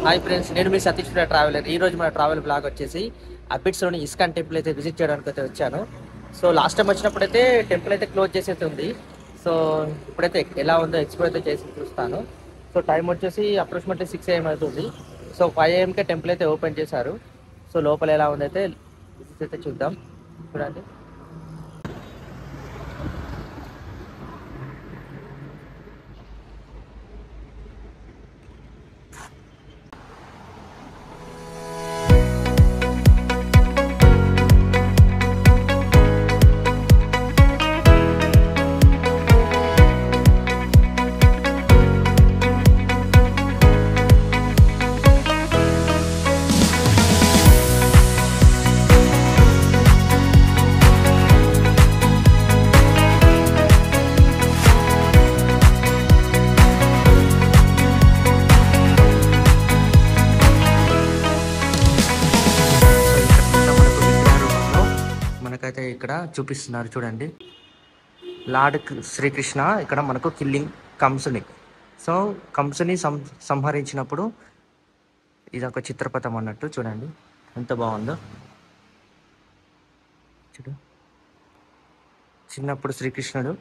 Hi friends, నేను మీ Satish traveller. ఈ రోజు మన ట్రావెల్ బ్లాగ్ వచ్చేసి అబిడ్స్లోని ఇస్కాన్ టెంపుల్ అయితే విజిట్ చేయడానికి అయితే వచ్చాను. సో లాస్ట్ టైం వచ్చినప్పుడు అయితే టెంపుల్ అయితే క్లోజ్ చేసేది ఉంది. సో ఇప్పుడైతే ఎలా ఉందో ఎక్స్ప్లోర్ అయితే చేసి చూస్తాను. సో టైం వచ్చేసి అప్రాక్సిమేట్లీ 6 AM అవుతుంది. సో 5 AMకే టెంపుల్ అయితే ఓపెన్ చేశారు. సో లోపల ఎలా ఉందైతే విజిట్ అయితే చూద్దాం. చూడండి. మనకైతే ఇక్కడ చూపిస్తున్నారు చూడండి. లార్డ్ శ్రీకృష్ణ ఇక్కడ మనకు కిల్లింగ్ కంసుని. సో కంసుని సంహరించినప్పుడు ఇది ఒక చిత్రపటం అన్నట్టు. చూడండి ఎంత బాగుందో. చూడు, చిన్నప్పుడు శ్రీకృష్ణుడు,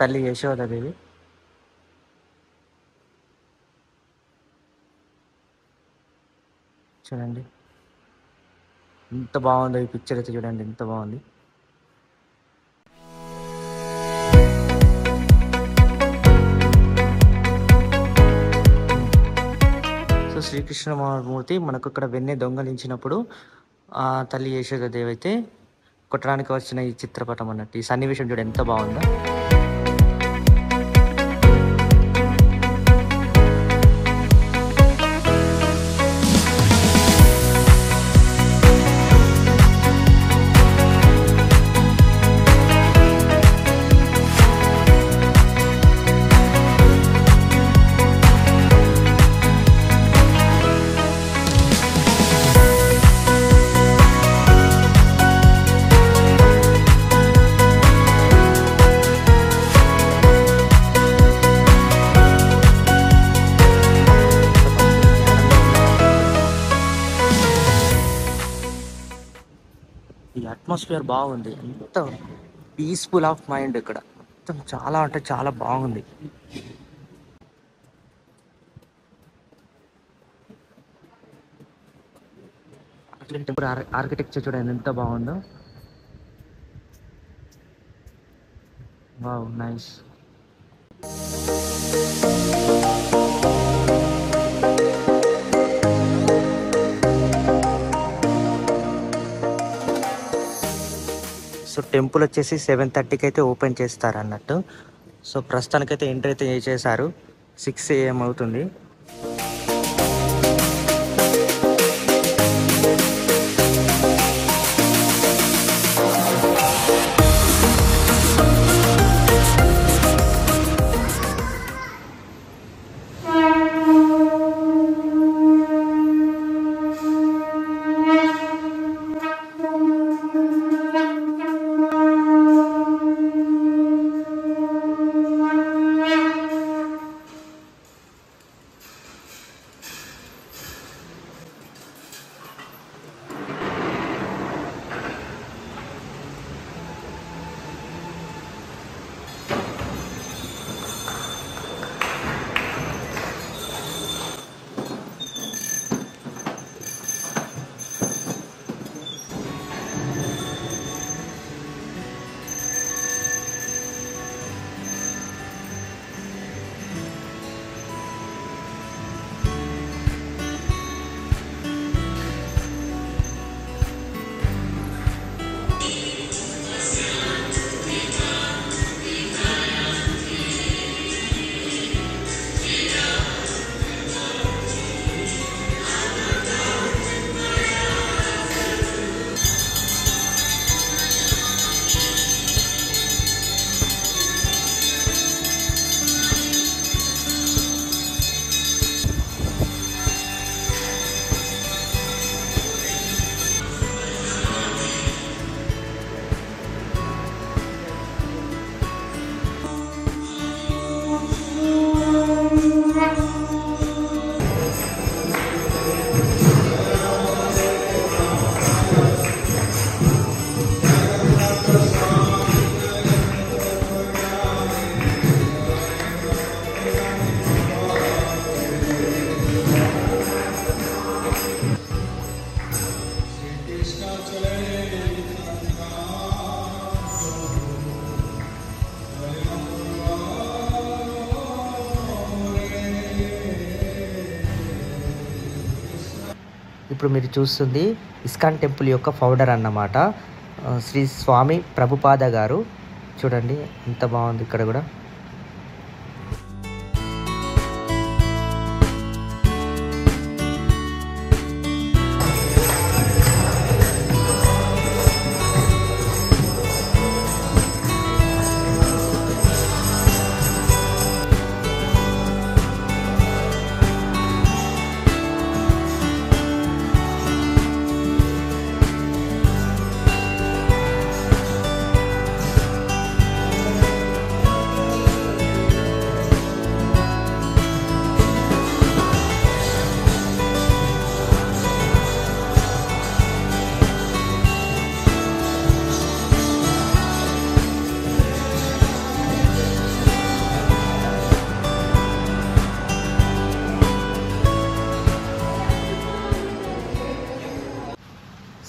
తల్లి యశోదాదేవి. చూడండి ఎంత బాగుందో ఈ పిక్చర్ అయితే. చూడండి ఎంత బాగుంది. సో శ్రీకృష్ణమూర్తి మనకు ఇక్కడ వెన్నె దొంగలించినప్పుడు ఆ తల్లి యశోదాదేవి అయితే కొట్టడానికి వచ్చిన ఈ చిత్రపటం అన్నట్టు. ఈ సన్నివేశం చూడండి ఎంత బాగుందో. ఈ అట్మాస్ఫియర్ బాగుంది. ఎంత పీస్ఫుల్ ఆఫ్ మైండ్ ఇక్కడ. మొత్తం చాలా అంటే చాలా బాగుంది. టెంపుల్ ఆర్కిటెక్చర్ చూడండి ఎంత బాగుందో. Wow, nice. సో టెంపుల్ వచ్చేసి 7:30కి అయితే ఓపెన్ చేస్తారు అన్నట్టు. సో ప్రస్తుతానికైతే ఎంట్రీ అయితే చేశారు. 6 AM అవుతుంది. ఇప్పుడు మీరు చూస్తుంది ఇస్కాన్ టెంపుల్ యొక్క ఫౌండర్ అన్నమాట, శ్రీ స్వామి ప్రభుపాద గారు. చూడండి ఎంత బాగుంది ఇక్కడ కూడా.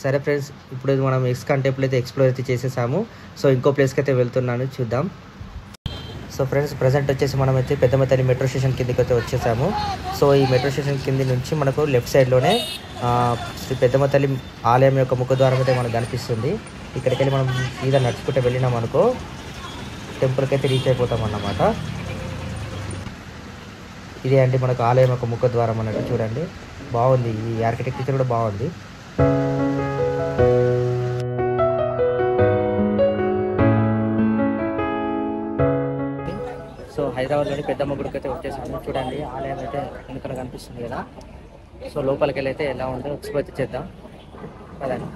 సరే ఫ్రెండ్స్, ఇప్పుడు మనం ఇస్కాన్ టెంపుల్ అయితే ఎక్స్ప్లోర్ అయితే చేసేసాము. సో ఇంకో ప్లేస్కి అయితే వెళ్తున్నాను, చూద్దాం. సో ఫ్రెండ్స్, ప్రజెంట్ వచ్చేసి మనమైతే పెద్దమ్మ తల్లి మెట్రో స్టేషన్ కిందకి అయితే వచ్చేసాము. సో ఈ మెట్రో స్టేషన్ కింది నుంచి మనకు లెఫ్ట్ సైడ్లోనే శ్రీ పెద్దమ్మ తల్లి ఆలయం యొక్క ముఖద్వారం అయితే మనకు కనిపిస్తుంది. ఇక్కడికి వెళ్ళి మనం సీదా నడుచుకుంటే వెళ్ళినాం అనుకో టెంపుల్కి అయితే రీచ్ అయిపోతాం అన్నమాట. ఇదే అండి మనకు ఆలయం యొక్క ముఖద్వారం అన్నట్టు. చూడండి బాగుంది, ఈ ఆర్కిటెక్చర్ కూడా బాగుంది. సో హైదరాబాద్లోని పెద్దమ్మ గుడికి అయితే వచ్చేసాము. చూడండి ఆలయం అయితే వెనుకన కనిపిస్తుంది కదా. సో లోపలికి వెళ్ళి అయితే ఎలా ఉందో ఎక్స్ప్లోర్ చేద్దాం కదండి.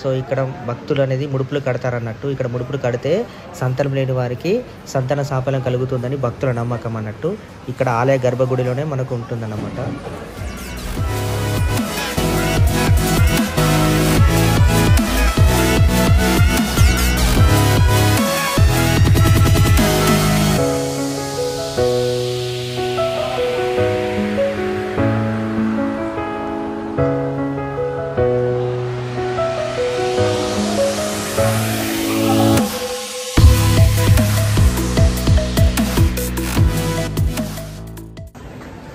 సో ఇక్కడ భక్తులు అనేది ముడుపులు కడతారన్నట్టు. ఇక్కడ ముడుపులు కడితే సంతానం లేని వారికి సంతాన సాఫల్యం కలుగుతుందని భక్తుల నమ్మకం అన్నట్టు. ఇక్కడ ఆలయ గర్భగుడిలోనే మనకు ఉంటుందన్నమాట.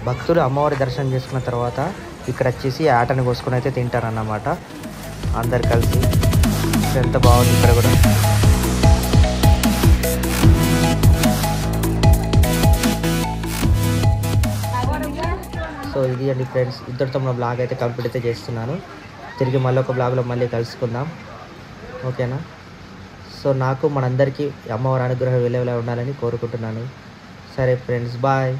భక్తులు అమ్మవారి దర్శనం చేసుకున్న తర్వాత ఇక్కడ వచ్చేసి ఆటను కోసుకొని అయితే తింటారన్నమాట అందరు కలిసి. ఎంత బాగుంది ఇక్కడ కూడా. సో ఇది అండి ఫ్రెండ్స్, ఇద్దరితో మన బ్లాగ్ అయితే కంప్లీట్ అయితే చేస్తున్నాను. తిరిగి మళ్ళీ ఒక బ్లాగ్లో మళ్ళీ కలుసుకుందాం, ఓకేనా? సో నాకు మనందరికీ అమ్మవారి అనుగ్రహం వెళ్ళేలా ఉండాలని కోరుకుంటున్నాను. సరే ఫ్రెండ్స్, బాయ్.